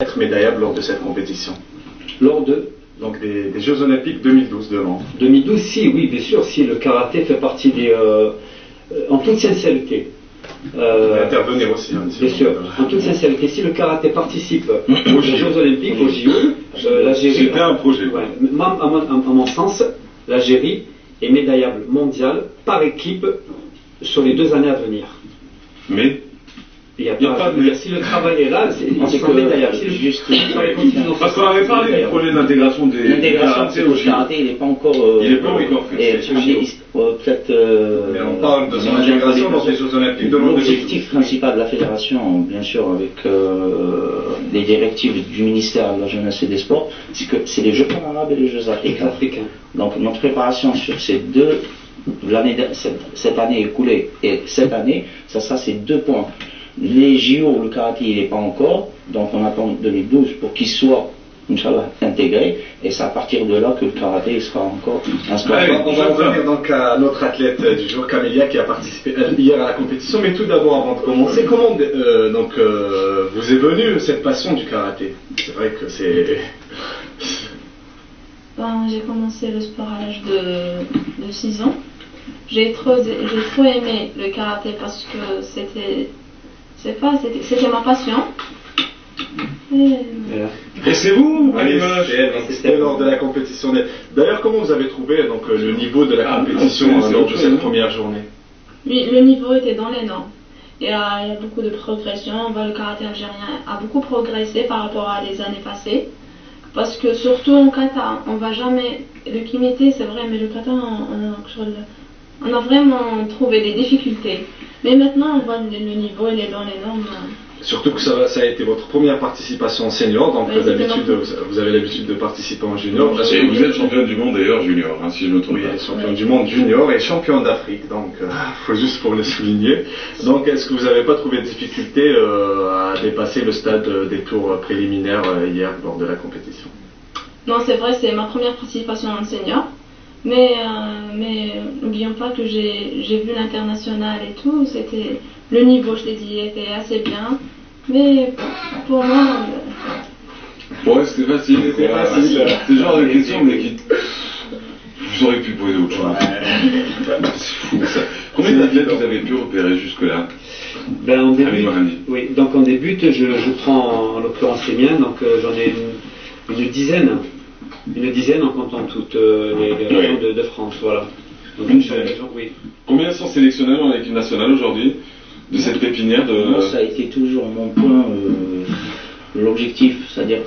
être médaillable lors de cette compétition. Lors de Donc des Jeux Olympiques 2012 demain. 2012, si, oui, bien sûr, si le karaté fait partie des... en toute sincérité. Intervenir aussi. Hein, bien sûr, en toute sincérité, si le karaté participe aux Jeux Olympiques, aux JO, l'Algérie... C'était un projet. Ouais, à mon sens, l'Algérie est médaillable mondiale par équipe sur les 2 années à venir. Mais il n'y a pas de... Si le travail est là, c'est que médaillable. Parce qu'on avait parlé du projet d'intégration des karaté au karaté, il n'est pas encore fait. Peut-être. Mais on parle de son intégration dans les Jeux Olympiques de Londres. L'objectif principal de la fédération, bien sûr, avec les directives du ministère de la Jeunesse et des Sports, c'est que c'est les Jeux arabes et les Jeux africains. Donc notre préparation sur ces deux, cette année écoulée et cette année, ça sera ces 2 points. Les JO, le karaté, il n'est pas encore, donc on attend 2012 pour qu'il soit, Inch'Allah, intégré, et c'est à partir de là que le karaté sera encore un sport. On va revenir donc à notre athlète du jour, Camélia, qui a participé hier à la compétition. Mais tout d'abord, avant de commencer, comment vous est venue cette passion du karaté? C'est vrai que c'est... J'ai commencé le sport à l'âge de 6 ans. J'ai trop aimé le karaté parce que c'était ma passion. Et c'est vous, c'était lors de la compétition. D'ailleurs, comment vous avez trouvé donc, le niveau de la compétition lors de cette première journée? Oui, le niveau était dans les normes. Il y a beaucoup de progression. Le karaté algérien a beaucoup progressé par rapport à les années passées. Parce que surtout en kata, on va jamais... Le kimité, c'est vrai, mais le kata, on a vraiment trouvé des difficultés. Mais maintenant, on voit le niveau, il est dans les normes. Surtout que ça a été votre première participation en senior, donc d'habitude vous avez l'habitude de participer en junior. Et vous êtes championne du monde d'ailleurs junior, hein, si je ne me trompe pas. Oui, championne du monde junior et championne d'Afrique, donc faut juste pour le souligner. Donc est-ce que vous n'avez pas trouvé de difficulté à dépasser le stade des tours préliminaires hier lors de la compétition? Non, c'est vrai, c'est ma première participation en senior. Mais n'oublions pas que j'ai vu l'international et tout, c'était le niveau, je l'ai dit, était assez bien, mais pour moi... Ouais, c'était facile. C'est le genre de question, mais qui... Vous auriez pu poser autre chose. C'est fou ça. Combien d'athlètes vous avez pu repérer jusque-là? Oui, donc on débute, je prends en l'occurrence les miens, donc j'en ai une dizaine. Une dizaine en comptant toutes les régions de France, voilà. Donc, oui. Combien sont sélectionnés dans l'équipe nationale aujourd'hui de cette pépinière de... Moi, ça a été toujours mon point, l'objectif, c'est-à-dire